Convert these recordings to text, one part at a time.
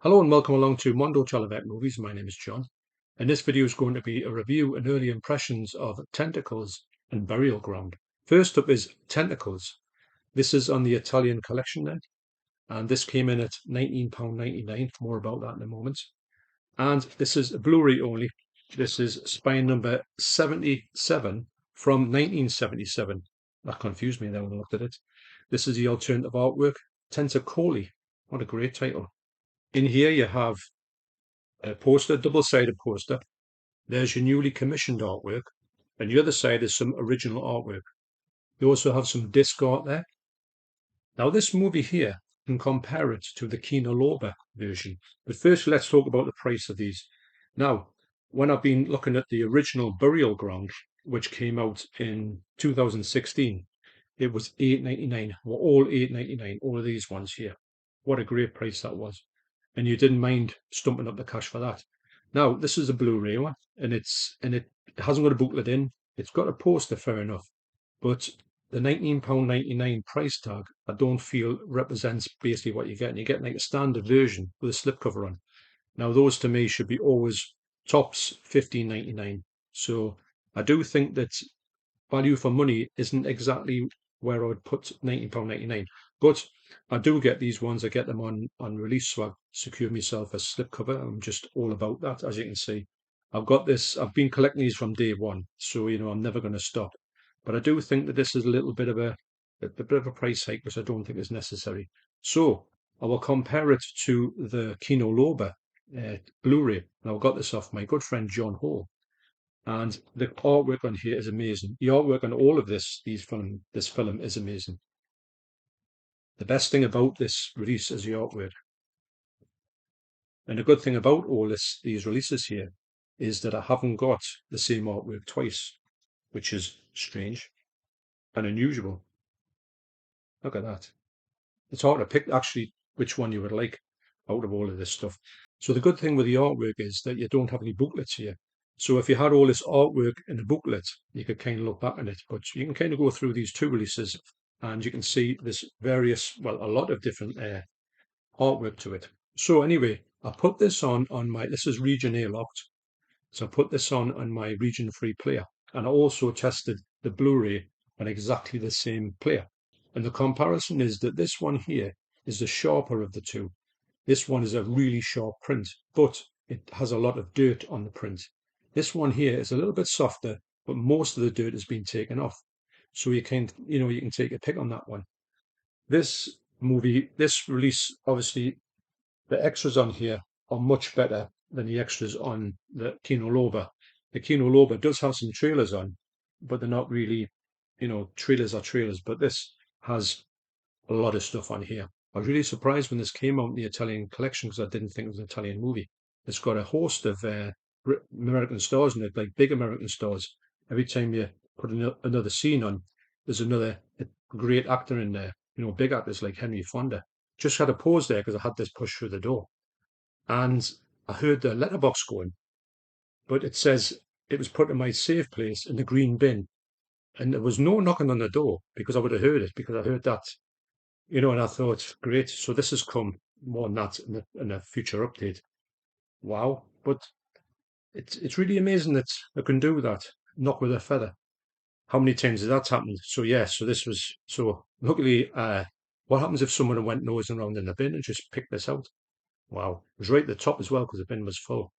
Hello and welcome along to Mondo Chelloveck Movies. My name is John, and this video is going to be a review and early impressions of Tentacles and Burial Ground. First up is Tentacles. This is on the Italian collection then, and this came in at £19.99. More about that in a moment. And this is Blu-ray only. This is spine number 77 from 1977. That confused me then when I looked at it. This is the alternative artwork, Tentacoli. What a great title. In here you have a poster, double-sided poster. There's your newly commissioned artwork, and the other side is some original artwork. You also have some disc art there. Now this movie here, you can compare it to the Kino Lorber version. But first let's talk about the price of these. Now, when I've been looking at the original Burial Ground, which came out in 2016, it was £8.99. Well, all £8.99, all of these ones here. What a great price that was. And you didn't mind stumping up the cash for that. Now, this is a Blu-ray one, and it hasn't got a booklet in. It's got a poster, fair enough, but the £19.99 price tag, I don't feel represents basically what you're getting. You're getting like a standard version with a slipcover on. Now, those to me should be always tops £15.99. So I do think that value for money isn't exactly where I would put £19.99. But I do get these ones. I get them on release, so I secure myself a slipcover. I'm just all about that, as you can see. I've got this. I've been collecting these from day one, so I'm never going to stop. But I do think that this is a little bit of a bit of a price hike, which I don't think is necessary. So I will compare it to the Kino Lorber Blu-ray. And I got this off my good friend John Hall. And the artwork on here is amazing. The artwork on all of this film is amazing. The best thing about this release is the artwork. And the good thing about all these releases here is that I haven't got the same artwork twice, which is strange and unusual. Look at that. It's hard to pick actually which one you would like out of all of this stuff. So the good thing with the artwork is that you don't have any booklets here. So if you had all this artwork in a booklet, you could kind of look back at it. But you can kind of go through these two releases and you can see there's a lot of different artwork to it. So anyway, I put this on this is region A locked. So I put this on my region free player. And I also tested the Blu-ray on exactly the same player. And the comparison is that this one here is the sharper of the two. This one is a really sharp print, but it has a lot of dirt on the print. This one here is a little bit softer, but most of the dirt has been taken off. So you can take a pick on that one. This release, obviously, the extras on here are much better than the extras on the Kino Lorber. The Kino Lorber does have some trailers on, but they're not really, trailers are trailers. But this has a lot of stuff on here. I was really surprised when this came out in the Italian collection because I didn't think it was an Italian movie. It's got a host of American stars in it, like big American stars. Every time you put another scene on, there's another great actor in there. Big actors like Henry Fonda. Just had a pause there because I had this push through the door. And I heard the letterbox going, but it says it was put in my safe place in the green bin. And there was no knocking on the door because I would have heard it because I heard that and I thought, great, so this has come more than that in a future update. Wow. But it's really amazing that I can do that, knock with a feather. How many times has that happened? So yeah, so luckily, what happens if someone went nosing around in the bin and just picked this out? Wow. It was right at the top as well because the bin was full.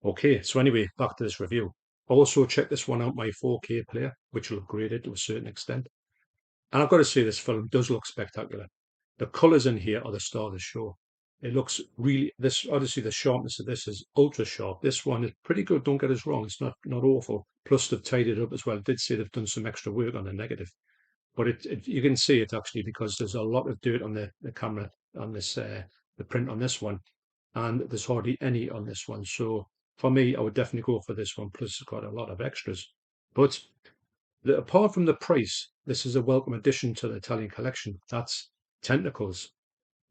Okay, so anyway, back to this review. Also check this one out, my 4K player, which will upgrade it to a certain extent. And I've got to say, this film does look spectacular. The colours in here are the star of the show. It looks really, obviously the sharpness of this is ultra sharp. This one is pretty good, don't get us wrong. It's not awful. Plus they've tidied it up as well. I did say they've done some extra work on the negative. But you can see it actually because there's a lot of dirt on the camera on this, the print on this one. And there's hardly any on this one. So for me, I would definitely go for this one. Plus it's got a lot of extras. But apart from the price, this is a welcome addition to the Italian collection. That's Tentacles.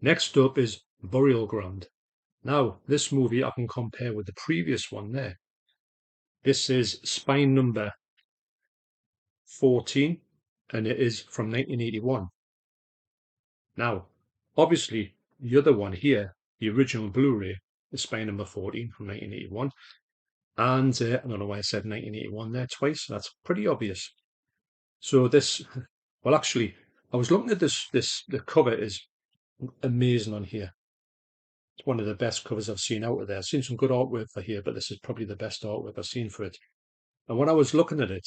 Next up is Burial Ground. Now, this movie I can compare with the previous one there. This is spine number 14, and it is from 1981. Now, obviously, the other one here the original Blu-ray is spy number 14 from 1981. And I don't know why I said 1981 there twice. That's pretty obvious. So this, well, actually, I was looking at the cover is amazing on here. It's one of the best covers I've seen out of there. I've seen some good artwork for here, but this is probably the best artwork I've seen for it. And when I was looking at it,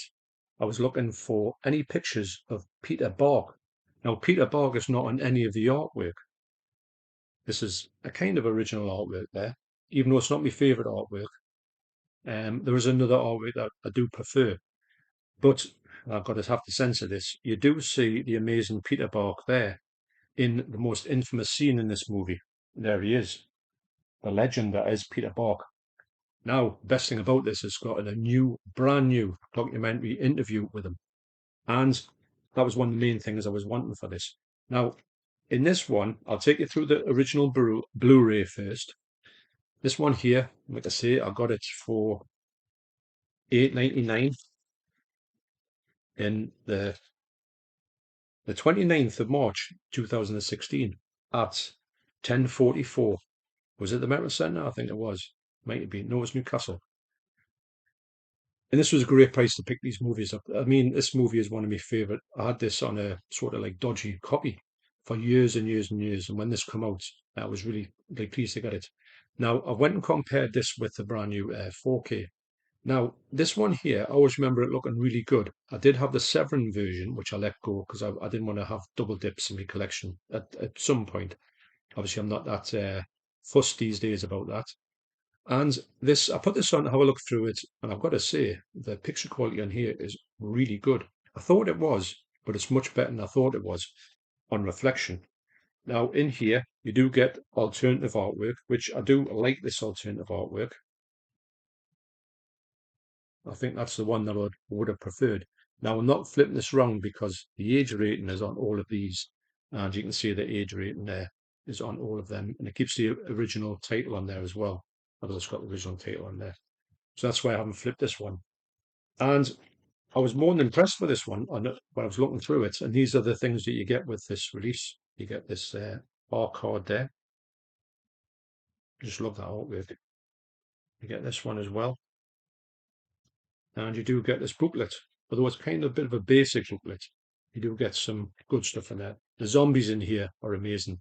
I was looking for any pictures of Peter Bark. Now, Peter Bark is not on any of the artwork. This is a kind of original artwork there, even though it's not my favourite artwork. There is another artwork that I do prefer, but I've got to have to censor this. You do see the amazing Peter Bark there in the most infamous scene in this movie. There he is, the legend that is Peter Bark. Now, the best thing about this is got a brand new documentary interview with him. And that was one of the main things I was wanting for this. Now, in this one, I'll take you through the original Blu-ray first. This one here, like I say, I got it for $8.99 in the 29th of March 2016 at 10:44. Was it the Metal Centre? I think it was. Might have been. No, it was Newcastle. And this was a great price to pick these movies up. I mean, this movie is one of my favourite. I had this on a sort of like dodgy copy for years and years and years. And when this came out, I was really pleased to get it. Now, I went and compared this with the brand new 4K. Now, this one here, I always remember it looking really good. I did have the Severin version, which I let go because I didn't want to have double dips in my collection at some point. Obviously, I'm not that fussed these days about that. And this, I put this on to have a look through it, and I've got to say, the picture quality on here is really good. I thought it was, but it's much better than I thought it was on reflection. Now, in here, you do get alternative artwork, which I do like this alternative artwork. I think that's the one that I would have preferred. Now, I'm not flipping this wrong because the age rating is on all of these, and you can see the age rating there is on all of them, and it keeps the original title on there as well. Although it's got the original title on there. So that's why I haven't flipped this one. And I was more than impressed with this one when I was looking through it. And these are the things that you get with this release. You get this bar card there. Just love that artwork. You get this one as well. And you do get this booklet, although it's kind of a bit of a basic booklet. You do get some good stuff in there. The zombies in here are amazing.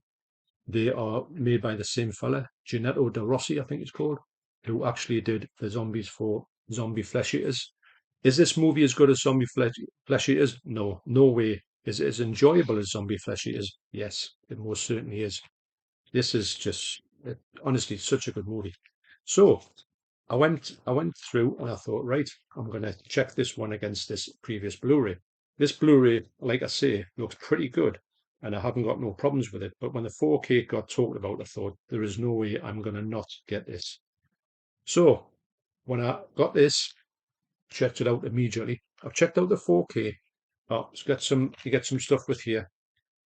They are made by the same fella, Gennaro De Rossi, I think it's called, who actually did the zombies for Zombie Flesh Eaters. Is this movie as good as Zombie Flesh Eaters? No, no way. Is it as enjoyable as Zombie Flesh Eaters? Yes, it most certainly is. This is just, honestly, such a good movie. So, I went through and I thought, right, I'm going to check this one against this previous Blu-ray. This Blu-ray, like I say, looks pretty good and I haven't got no problems with it. But when the 4K got talked about, I thought, there is no way I'm going to not get this. So when I got this, checked it out immediately. I've checked out the 4K. Oh, you get some stuff with here.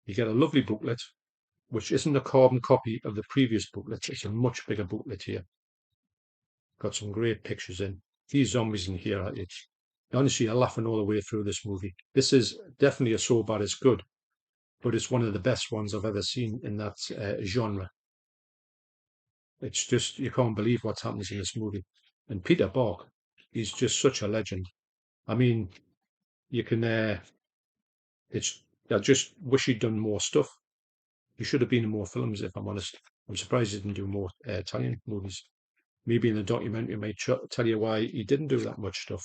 You get a lovely booklet, which isn't a carbon copy of the previous booklet. It's a much bigger booklet here. Got some great pictures in. These zombies in here, honestly, you're laughing all the way through this movie. This is definitely a so bad it's good, but it's one of the best ones I've ever seen in that genre. It's just, you can't believe what happens in this movie. And Peter Bark, he's just such a legend. I mean, you can, I just wish he'd done more stuff. He should have been in more films, if I'm honest. I'm surprised he didn't do more Italian movies. Maybe in the documentary might tell you why he didn't do that much stuff.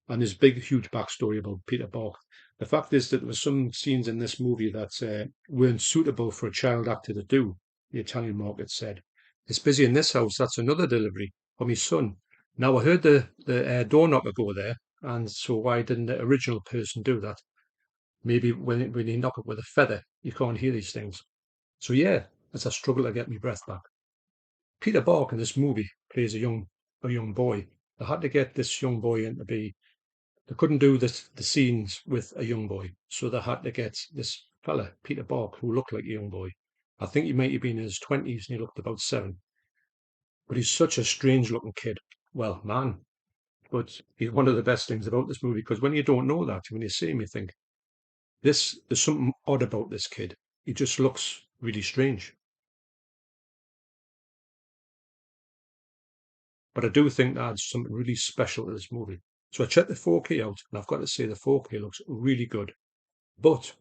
And there's big, huge backstory about Peter Bark. The fact is that there were some scenes in this movie that weren't suitable for a child actor to do, the Italian market said. It's busy in this house, that's another delivery for my son. Now, I heard the door knocker go there, and so why didn't the original person do that? Maybe when you knock it with a feather, you can't hear these things. So yeah, it's a struggle to get my breath back. Peter Bark in this movie plays a young boy. They had to get this young boy in to be. They couldn't do the scenes with a young boy, so they had to get this fella, Peter Bark, who looked like a young boy. I think he might have been in his 20s and he looked about 7. But he's such a strange looking kid. Well, man. But he's one of the best things about this movie because when you don't know that, when you see him, you think, there's something odd about this kid. He just looks really strange. but I do think that adds something really special to this movie. So I checked the 4K out, and I've got to say the 4K looks really good, but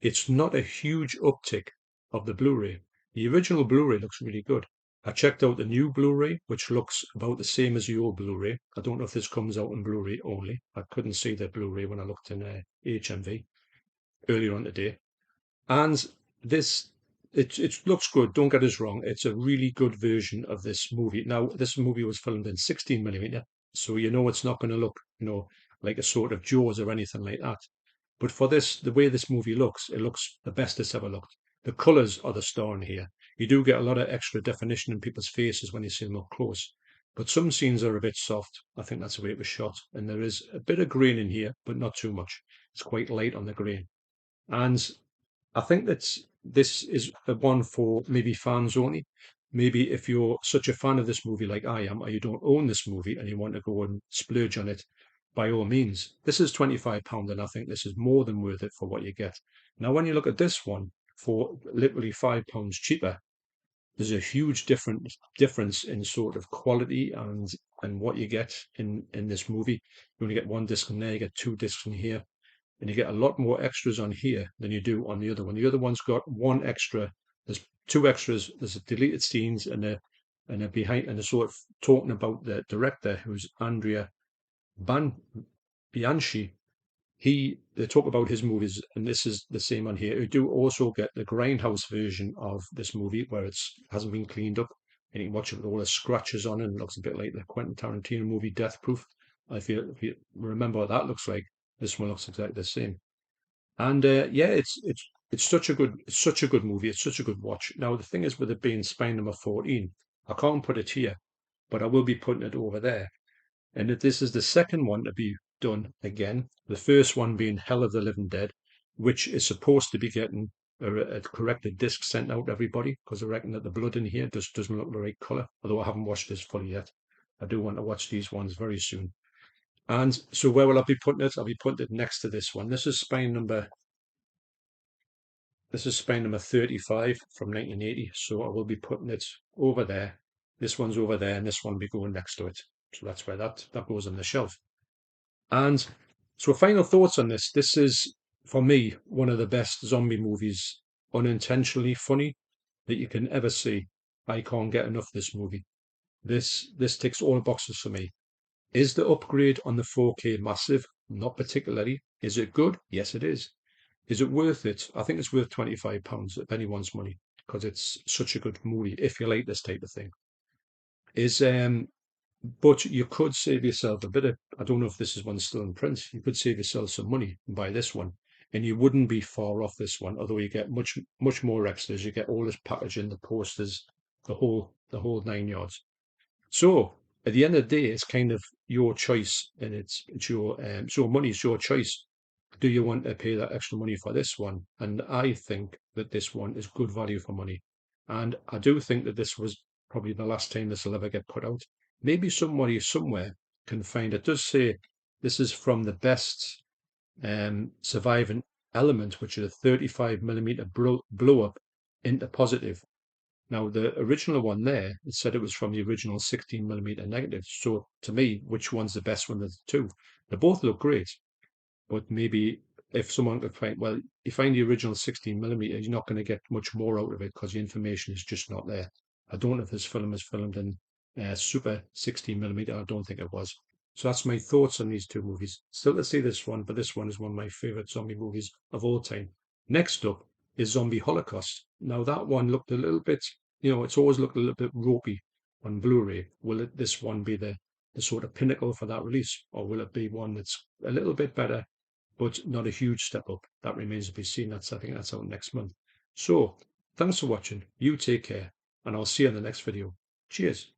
it's not a huge uptick of the Blu-ray. The original Blu-ray looks really good. I checked out the new Blu-ray, which looks about the same as the old Blu-ray. I don't know if this comes out in Blu-ray only. I couldn't see the Blu-ray when I looked in HMV earlier on today. And this, it looks good. Don't get us wrong. It's a really good version of this movie. Now, this movie was filmed in 16mm, so you know it's not going to look, like a sort of Jaws or anything like that. But for this, the way this movie looks, it looks the best it's ever looked. The colours are the star in here. You do get a lot of extra definition in people's faces when you see them up close. But some scenes are a bit soft. I think that's the way it was shot. And there is a bit of grain in here, but not too much. It's quite light on the grain. And I think that this is a one for maybe fans only. Maybe if you're such a fan of this movie like I am, or you don't own this movie and you want to go and splurge on it, by all means. This is £25, and I think this is more than worth it for what you get. Now, when you look at this one for literally £5 cheaper, there's a huge difference in sort of quality and what you get in this movie. You only get one disc in there, you get two discs in here, and you get a lot more extras on here than you do on the other one. The other one's got one extra. There's two extras. There's a deleted scenes and a behind and a sort of talking about the director, who's Andrea Bianchi. They talk about his movies, and this is the same on here. You do also get the grindhouse version of this movie where it hasn't been cleaned up, and you can watch it with all the scratches on it, and it looks a bit like the Quentin Tarantino movie Death Proof. If you remember what that looks like, this one looks exactly the same. And yeah, it's such a good movie. It's such a good watch. Now the thing is, with it being spine number 14, I can't put it here, but I will be putting it over there. And that this is the second one to be done again. The first one being Hell of the Living Dead, which is supposed to be getting a corrected disc sent out to everybody, because I reckon that the blood in here doesn't look the right colour. Although I haven't watched this fully yet, I do want to watch these ones very soon. And so where will I be putting it? I'll be putting it next to this one. This is spine number 35 from 1980. So I will be putting it over there. This one's over there, and this one will be going next to it. So that's where that goes on the shelf. And so final thoughts on this. This is, for me, one of the best zombie movies, unintentionally funny, that you can ever see. I can't get enough of this movie. This ticks all the boxes for me. Is the upgrade on the 4K massive? Not particularly. Is it good? Yes, it is. Is it worth it? I think it's worth £25 of anyone's money, because it's such a good movie if you like this type of thing. But you could save yourself a bit of, I don't know if this is one still in print, you could save yourself some money and buy this one. And you wouldn't be far off this one, although you get much more extras. You get all this packaging, the posters, the whole 9 yards. So at the end of the day, it's kind of your choice, and it's your so money's your choice. Do you want to pay that extra money for this one? And I think that this one is good value for money. And I do think that this was probably the last time this will ever get put out. Maybe somebody somewhere can find it. It does say this is from the best surviving element, which is a 35mm blow up into positive. Now, the original one there, it said it was from the original 16mm negative. So to me, which one's the best one of the two? They both look great, but maybe if someone could find, well, you find the original 16mm, you're not going to get much more out of it because the information is just not there. I don't know if this film is filmed in super 16mm. I don't think it was. So that's my thoughts on these two movies. Still to see this one, but this one is one of my favorite zombie movies of all time. Next up is Zombie Holocaust. Now that one looked a little bit, it's always looked a little bit ropey on Blu-ray. Will this one be the sort of pinnacle for that release, or will it be one that's a little bit better, but not a huge step up? That remains to be seen. I think that's out next month. So thanks for watching. You take care, and I'll see you in the next video. Cheers.